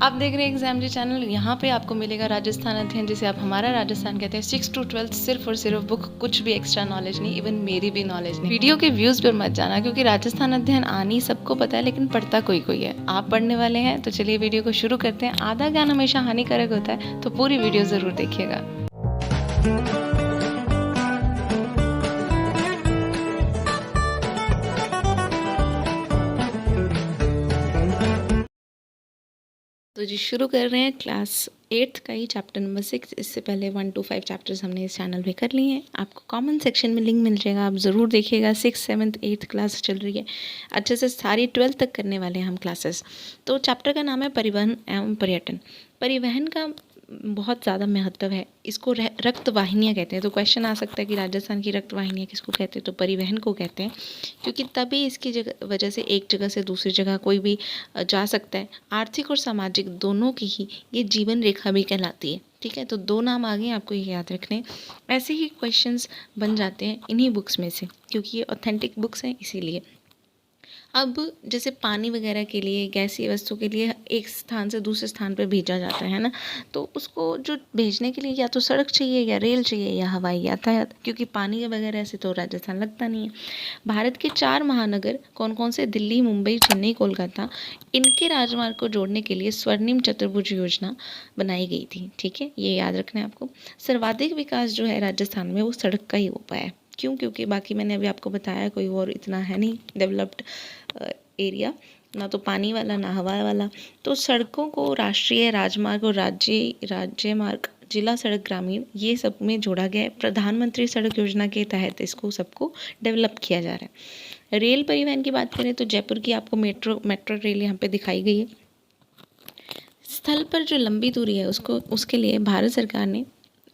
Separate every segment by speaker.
Speaker 1: आप देख रहे हैं एग्जाम जी चैनल। यहाँ पे आपको मिलेगा राजस्थान अध्ययन, जिसे आप हमारा राजस्थान कहते हैं, 6 to 12 सिर्फ और सिर्फ बुक, कुछ भी एक्स्ट्रा नॉलेज नहीं, इवन मेरी भी नॉलेज नहीं। वीडियो के व्यूज पर मत जाना, क्योंकि राजस्थान अध्ययन आनी सबको पता है, लेकिन पढ़ता कोई कोई है। आप पढ़ने वाले हैं तो चलिए वीडियो को शुरू करते हैं। आधा ज्ञान हमेशा हानिकारक होता है, तो पूरी वीडियो जरूर देखिएगा। तो जी शुरू कर रहे हैं क्लास 8th का ही चैप्टर नंबर 6। इससे पहले 1 to 5 चैप्टर्स हमने इस चैनल पे कर लिए हैं। आपको कमेंट सेक्शन में लिंक मिल जाएगा, आप ज़रूर देखिएगा। 6th 7th 8th क्लास चल रही है, अच्छे से सारी 12th तक करने वाले हैं हम क्लासेस। तो चैप्टर का नाम है परिवहन एवं पर्यटन। परिवहन का बहुत ज़्यादा महत्व है। इसको रक्त वाहिनियाँ कहते हैं। तो क्वेश्चन आ सकता है कि राजस्थान की रक्त वाहिनियाँ किसको कहते हैं, तो परिवहन को कहते हैं, क्योंकि तभी इसकी वजह से एक जगह से दूसरी जगह कोई भी जा सकता है। आर्थिक और सामाजिक दोनों की ही ये जीवन रेखा भी कहलाती है। ठीक है, तो 2 नाम आ गए, आपको ये याद रखने। ऐसे ही क्वेश्चंस बन जाते हैं इन्हीं बुक्स में से, क्योंकि ये ऑथेंटिक बुक्स हैं इसीलिए। अब जैसे पानी वगैरह के लिए, गैसीय वस्तु के लिए एक स्थान से दूसरे स्थान पर भेजा जाता है ना, तो उसको जो भेजने के लिए या तो सड़क चाहिए या रेल चाहिए या हवाई यातायात, क्योंकि पानी वगैरह से तो राजस्थान लगता नहीं है। भारत के 4 महानगर कौन कौन से, दिल्ली, मुंबई, चेन्नई, कोलकाता, इनके राजमार्ग को जोड़ने के लिए स्वर्णिम चतुर्भुज योजना बनाई गई थी। ठीक है, ये याद रखना है आपको। सर्वाधिक विकास जो है राजस्थान में, वो सड़क का ही हो पाया है। क्यों? क्योंकि बाकी मैंने अभी आपको बताया, कोई और इतना है नहीं डेवलप्ड एरिया, ना तो पानी वाला ना हवा वाला। तो सड़कों को राष्ट्रीय राजमार्ग और राज्य मार्ग, जिला सड़क, ग्रामीण, ये सब में जोड़ा गया है। प्रधानमंत्री सड़क योजना के तहत इसको सबको डेवलप किया जा रहा है। रेल परिवहन की बात करें तो जयपुर की आपको मेट्रो रेल यहाँ पे दिखाई गई है। स्थल पर जो लंबी दूरी है उसके लिए भारत सरकार ने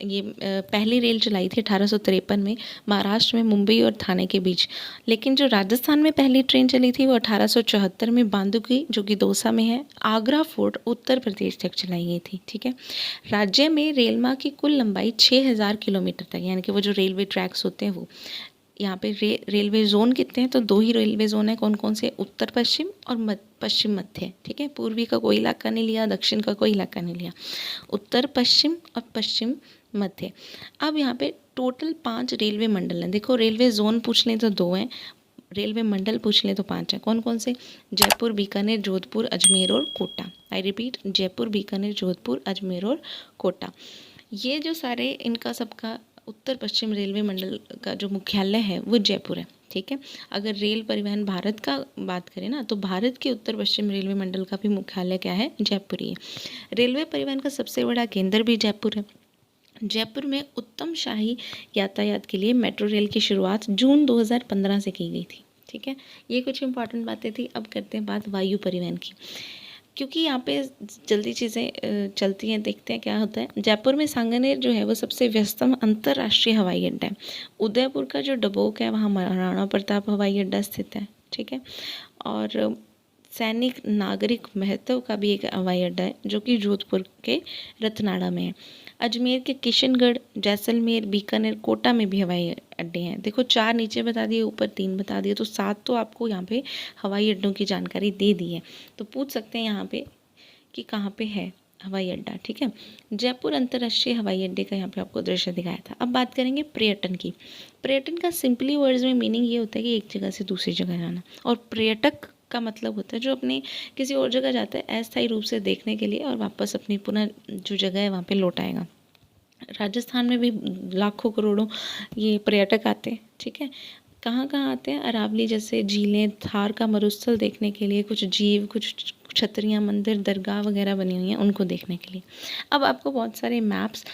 Speaker 1: ये पहली रेल चलाई थी 1853 में, महाराष्ट्र में मुंबई और ठाणे के बीच। लेकिन जो राजस्थान में पहली ट्रेन चली थी वो 1874 में बांदुकी, जो कि दौसा में है, आगरा फोर्ट, उत्तर प्रदेश तक चलाई गई थी। ठीक है, राज्य में रेल मार्ग की कुल लंबाई 6000 किलोमीटर तक, यानी कि वो जो रेलवे ट्रैक्स होते हैं वो। यहाँ पे रेलवे जोन कितने हैं, तो 2 ही रेलवे जोन है। कौन कौन से? उत्तर पश्चिम और पश्चिम मध्य। ठीक है, पूर्वी का कोई इलाका नहीं लिया, दक्षिण का कोई इलाका नहीं लिया, उत्तर पश्चिम और पश्चिम मध्य। अब यहाँ पे टोटल 5 रेलवे मंडल हैं। देखो, रेलवे जोन पूछ लें तो 2 हैं, रेलवे मंडल पूछ लें तो 5 हैं। कौन कौन से? जयपुर, बीकानेर, जोधपुर, अजमेर और कोटा। आई रिपीट, जयपुर, बीकानेर, जोधपुर, अजमेर और कोटा। ये जो सारे, इनका सबका उत्तर पश्चिम रेलवे मंडल का जो मुख्यालय है वो जयपुर है। ठीक है, अगर रेल परिवहन भारत का बात करें ना, तो भारत के उत्तर पश्चिम रेलवे मंडल का भी मुख्यालय क्या है? जयपुर ही है। रेलवे परिवहन का सबसे बड़ा केंद्र भी जयपुर है। जयपुर में उत्तम शाही यातायात के लिए मेट्रो रेल की शुरुआत जून 2015 से की गई थी। ठीक है, ये कुछ इंपॉर्टेंट बातें थी। अब करते हैं बात वायु परिवहन की, क्योंकि यहाँ पे जल्दी चीज़ें चलती हैं। देखते हैं क्या होता है। जयपुर में सांगानेर जो है वो सबसे व्यस्तम अंतर्राष्ट्रीय हवाई अड्डा है। उदयपुर का जो डबोक है, वहाँ महाराणा प्रताप हवाई अड्डा स्थित है। ठीक है, और सैनिक नागरिक महत्व का भी एक हवाई अड्डा है, जो कि जोधपुर के रतनाड़ा में है। अजमेर के किशनगढ़, जैसलमेर, बीकानेर, कोटा में भी हवाई अड्डे हैं। देखो, 4 नीचे बता दिए, ऊपर 3 बता दिए, तो 7 तो आपको यहाँ पे हवाई अड्डों की जानकारी दे दी है। तो पूछ सकते हैं यहाँ पे कि कहाँ पे है हवाई अड्डा। ठीक है, जयपुर अंतर्राष्ट्रीय हवाई अड्डे का यहाँ पे आपको दृश्य दिखाया था। अब बात करेंगे पर्यटन की। पर्यटन का सिंपली वर्ड्स में मीनिंग ये होता है कि एक जगह से दूसरी जगह जाना, और पर्यटक का मतलब होता है जो अपने किसी और जगह जाता है अस्थायी रूप से देखने के लिए, और वापस अपनी पुनः जो जगह है वहाँ पे लौट आएगा। राजस्थान में भी लाखों करोड़ों ये पर्यटक आते हैं। ठीक है, कहाँ कहाँ आते हैं? अरावली जैसे झीलें, थार का मरुस्थल देखने के लिए, कुछ जीव, कुछ छतरियाँ, मंदिर, दरगाह वगैरह बनी हुई हैं, उनको देखने के लिए। अब आपको बहुत सारे मैप्स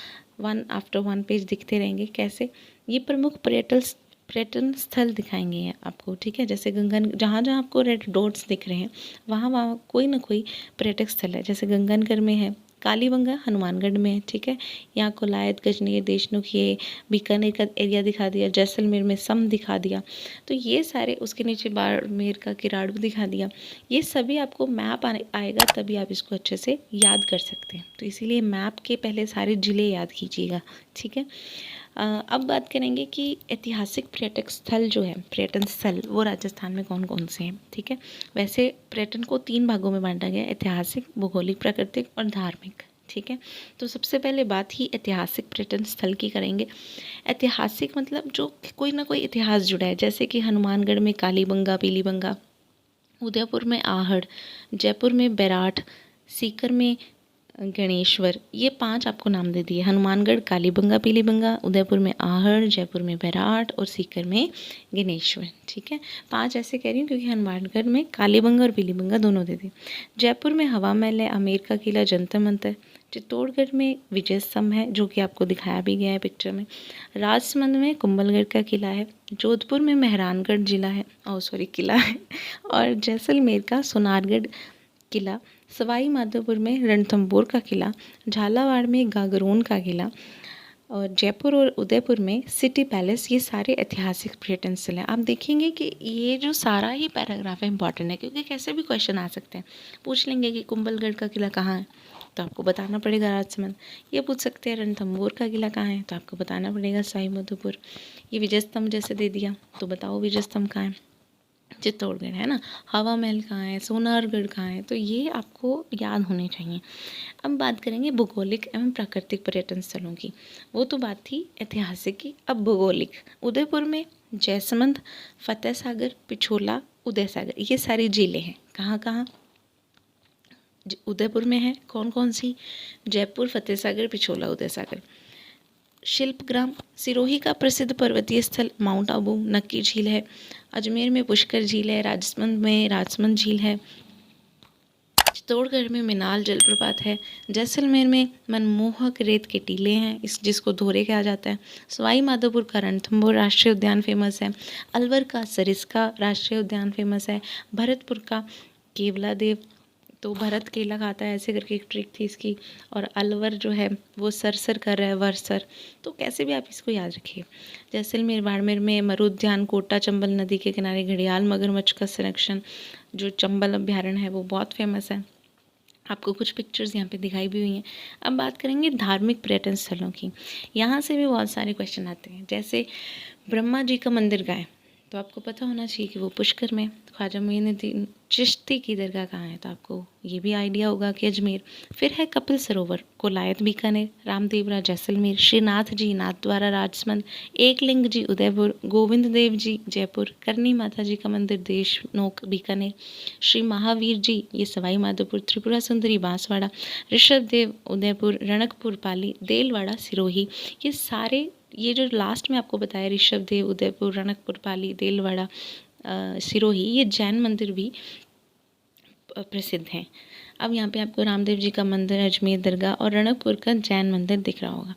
Speaker 1: 1 आफ्टर 1 पेज दिखते रहेंगे। कैसे? ये प्रमुख पर्यटन स्थल दिखाएंगे हैं आपको। ठीक है, जैसे गंगन, जहाँ जहाँ आपको रेड डॉट्स दिख रहे हैं वहाँ वहाँ कोई ना कोई पर्यटक स्थल है। जैसे गंगनगर में है, कालीबंगा हनुमानगढ़ में है। ठीक है, यहाँ कोलायत, गजनेर, देशनुख, ये बीकानेर का एरिया दिखा दिया, जैसलमेर में सम दिखा दिया। तो ये सारे, उसके नीचे बाड़मेर का किराड़ू दिखा दिया। ये सभी आपको मैप आएगा, तभी आप इसको अच्छे से याद कर सकते हैं। तो इसीलिए मैप के पहले सारे ज़िले याद कीजिएगा। ठीक है, अब बात करेंगे कि ऐतिहासिक पर्यटक स्थल जो है, पर्यटन स्थल, वो राजस्थान में कौन कौन से हैं। ठीक है, वैसे पर्यटन को 3 भागों में बांटा गया है, ऐतिहासिक, भौगोलिक, प्राकृतिक और धार्मिक। ठीक है, तो सबसे पहले बात ही ऐतिहासिक पर्यटन स्थल की करेंगे। ऐतिहासिक मतलब जो कोई ना कोई इतिहास जुड़ा है, जैसे कि हनुमानगढ़ में कालीबंगा, पीलीबंगा, उदयपुर में आहड़, जयपुर में बैराठ, सीकर में गणेश्वर। ये 5 आपको नाम दे दिए, हनुमानगढ़, कालीबंगा, पीलीबंगा, उदयपुर में आहड़, जयपुर में बैराठ और सीकर में गणेश्वर। ठीक है, 5 ऐसे कह रही हूँ क्योंकि हनुमानगढ़ में कालीबंगा और पीलीबंगा दोनों दे दिए। जयपुर में हवा महल है, आमेर का किला, जंतर मंतर। चित्तौड़गढ़ में विजय स्तंभ है, जो कि आपको दिखाया भी गया है पिक्चर में। राजसमंद में कुंभलगढ़ का किला है। जोधपुर में मेहरानगढ़ जिला है, किला है। और जैसलमेर का सोनारगढ़ किला। सवाई माधोपुर में रणथंभौर का किला। झालावाड़ में गागरोन का किला। और जयपुर और उदयपुर में सिटी पैलेस। ये सारे ऐतिहासिक पर्यटन स्थल हैं। आप देखेंगे कि ये जो सारा ही पैराग्राफ है इंपॉर्टेंट है, क्योंकि कैसे भी क्वेश्चन आ सकते हैं। पूछ लेंगे कि कुंभलगढ़ का किला कहाँ है, तो आपको बताना पड़ेगा राजसमंद। ये पूछ सकते हैं रणथंभौर का किला कहाँ है, तो आपको बताना पड़ेगा सवाई माधोपुर। ये विजय स्तंभ जैसे दे दिया, तो बताओ विजय स्तंभ कहाँ है, चित्तौड़गढ़ है ना। हवा महल कहाँ है, सोनारगढ़ कहाँ है, तो ये आपको याद होने चाहिए। अब बात करेंगे भौगोलिक एवं प्राकृतिक पर्यटन स्थलों की। वो तो बात थी ऐतिहासिक की, अब भौगोलिक। उदयपुर में जयसमंद, फतेह सागर, पिछोला, उदय सागर, ये सारी झीलें हैं। कहाँ कहाँ उदयपुर में है, कौन कौन सी, जयपुर, फतेह सागर, पिछोला, उदय सागर। शिल्पग्राम, सिरोही का प्रसिद्ध पर्वतीय स्थल माउंट आबू, नक्की झील है। अजमेर में पुष्कर झील है। राजसमंद झील है। चित्तौड़गढ़ में मिनाल जलप्रपात है। जैसलमेर में मनमोहक रेत के टीले हैं, जिसको धोरे कहा जाता है। सवाई माधोपुर का रणथंभौर राष्ट्रीय उद्यान फेमस है। अलवर का सरिस्का राष्ट्रीय उद्यान फेमस है। भरतपुर का केवलादेव, तो भरत केला खाता है, ऐसे करके एक ट्रिक थी इसकी। और अलवर जो है वो सरसर कर रहा है, वर्सर, तो कैसे भी आप इसको याद रखिए। जैसलमेर, बाड़मेर में मरु उद्यान, कोटा चंबल नदी के किनारे घड़ियाल मगरमच्छ का संरक्षण, जो चंबल अभ्यारण्य है वो बहुत फेमस है। आपको कुछ पिक्चर्स यहाँ पे दिखाई भी हुई हैं। अब बात करेंगे धार्मिक पर्यटन स्थलों की। यहाँ से भी बहुत सारे क्वेश्चन आते हैं, जैसे ब्रह्मा जी का मंदिर कहाँ है, तो आपको पता होना चाहिए कि वो पुष्कर में। ख्वाजा मोइनुद्दीन चिश्ती की दरगाह कहाँ है, तो आपको ये भी आइडिया होगा कि अजमेर। फिर है कपिल सरोवर, कोलायत बीकानेर, रामदेवरा जैसलमेर, श्रीनाथ जी नाथद्वारा राजसमंद, एकलिंग जी उदयपुर, गोविंद देव जी जयपुर, करनी माता जी का मंदिर देशनोक बीकानेर, श्री महावीर जी ये सवाई माधोपुर, त्रिपुरा सुंदरी बांसवाड़ा, ऋषभ देव उदयपुर, रणकपुर पाली, देलवाड़ा सिरोही। ये सारे, ये जो लास्ट में आपको बताया ऋषभ देव उदयपुर, रणकपुर पाली, देलवाड़ा, सिरोही, ये जैन मंदिर भी प्रसिद्ध हैं। अब यहाँ पे आपको रामदेव जी का मंदिर, अजमेर दरगाह और रणकपुर का जैन मंदिर दिख रहा होगा।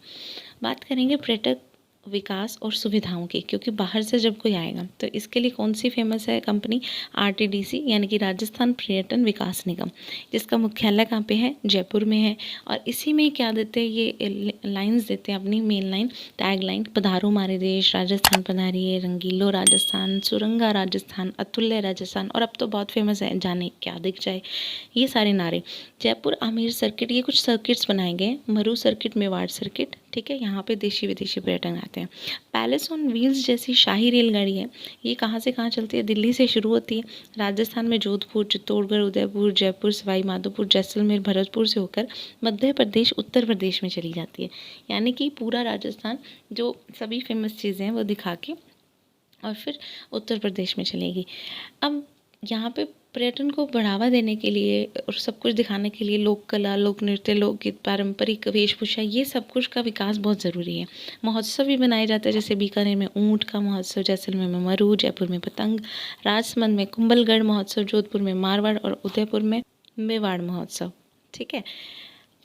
Speaker 1: बात करेंगे पर्यटक विकास और सुविधाओं की, क्योंकि बाहर से जब कोई आएगा तो इसके लिए कौन सी फेमस है कंपनी, आरटीडीसी यानी कि राजस्थान पर्यटन विकास निगम, जिसका मुख्यालय कहाँ पे है, जयपुर में है। और इसी में क्या देते हैं, ये लाइंस देते हैं अपनी मेन लाइन, टैग लाइन, पधारो हमारे देश, राजस्थान पधारिए, रंगीलो राजस्थान, सुरंगा राजस्थान, अतुल्य राजस्थान, और अब तो बहुत फेमस है जाने क्या दिख जाए, ये सारे नारे। जयपुर आमेर सर्किट, ये कुछ सर्किट्स बनाए गए, मरु सर्किट, मेवाड़ सर्किट, ठीक है, यहाँ पे देशी विदेशी पर्यटन आते हैं। पैलेस ऑन व्हील्स जैसी शाही रेलगाड़ी है, ये कहाँ से कहाँ चलती है, दिल्ली से शुरू होती है, राजस्थान में जोधपुर, चित्तौड़गढ़, उदयपुर, जयपुर, सवाई माधोपुर, जैसलमेर, भरतपुर से होकर मध्य प्रदेश, उत्तर प्रदेश में चली जाती है। यानी कि पूरा राजस्थान जो सभी फेमस चीज़ें हैं वो दिखा के और फिर उत्तर प्रदेश में चलेगी। अब यहाँ पे पर्यटन को बढ़ावा देने के लिए और सब कुछ दिखाने के लिए लोक कला, लोक नृत्य, लोकगीत, पारंपरिक वेशभूषा, ये सब कुछ का विकास बहुत ज़रूरी है। महोत्सव भी बनाए जाते हैं, जैसे बीकानेर में ऊँट का महोत्सव, जैसलमेर में मरु, जयपुर में पतंग, राजसमंद में कुंभलगढ़ महोत्सव, जोधपुर में मारवाड़ और उदयपुर में मेवाड़ महोत्सव। ठीक है,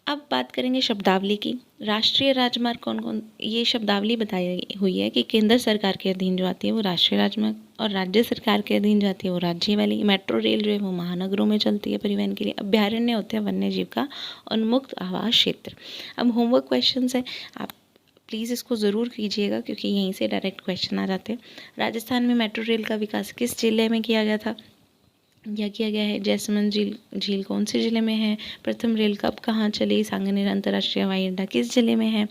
Speaker 1: अब बात करेंगे शब्दावली की। राष्ट्रीय राजमार्ग कौन कौन, ये शब्दावली बताई हुई है कि केंद्र सरकार के अधीन जो आती है वो राष्ट्रीय राजमार्ग, और राज्य सरकार के अधीन जाती है वो राज्य वाली। मेट्रो रेल जो है वो महानगरों में चलती है परिवहन के लिए। अभ्यारण्य होते हैं वन्य जीव का उन्मुक्त आवास क्षेत्र। अब होमवर्क क्वेश्चंस है, आप प्लीज़ इसको ज़रूर कीजिएगा क्योंकि यहीं से डायरेक्ट क्वेश्चन आ जाते हैं। राजस्थान में मेट्रो रेल का विकास किस जिले में किया गया था, यह किया गया है। जैसमंद झील कौन से ज़िले में है? प्रथम रेल कब कहाँ चली? सांगानेर अंतर्राष्ट्रीय हवाई अड्डा किस ज़िले में है?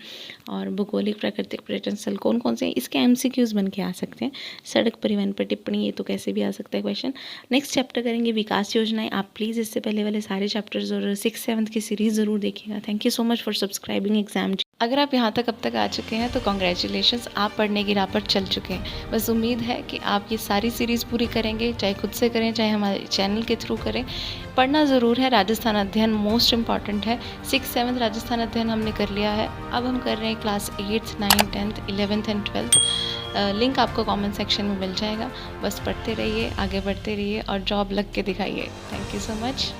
Speaker 1: और भूगोलिक प्राकृतिक पर्यटन स्थल कौन कौन से हैं? इसके MCQs बन के आ सकते हैं। सड़क परिवहन पर टिप्पणी, ये तो कैसे भी आ सकता है क्वेश्चन। नेक्स्ट चैप्टर करेंगे विकास योजनाएं। आप प्लीज़ इससे पहले वाले सारे चैप्टर्स और 6th-7th की सीरीज़ ज़रूर देखिएगा। Thank you so much for subscribing exam. अगर आप यहाँ तक अब तक आ चुके हैं तो कॉन्ग्रेचुलेशंस, आप पढ़ने की राह पर चल चुके हैं। बस उम्मीद है कि आप ये सारी सीरीज़ पूरी करेंगे, चाहे खुद से करें चाहे हमारे चैनल के थ्रू करें। पढ़ना ज़रूर है, राजस्थान अध्ययन मोस्ट इम्पॉर्टेंट है। 6th-7th राजस्थान अध्ययन हमने कर लिया है। अब हम कर रहे हैं class 8th, 9th, 10th, 11th and 12th। Link आपको कमेंट सेक्शन में मिल जाएगा। बस पढ़ते रहिए, आगे बढ़ते रहिए और जॉब लग के दिखाइए। Thank you so much.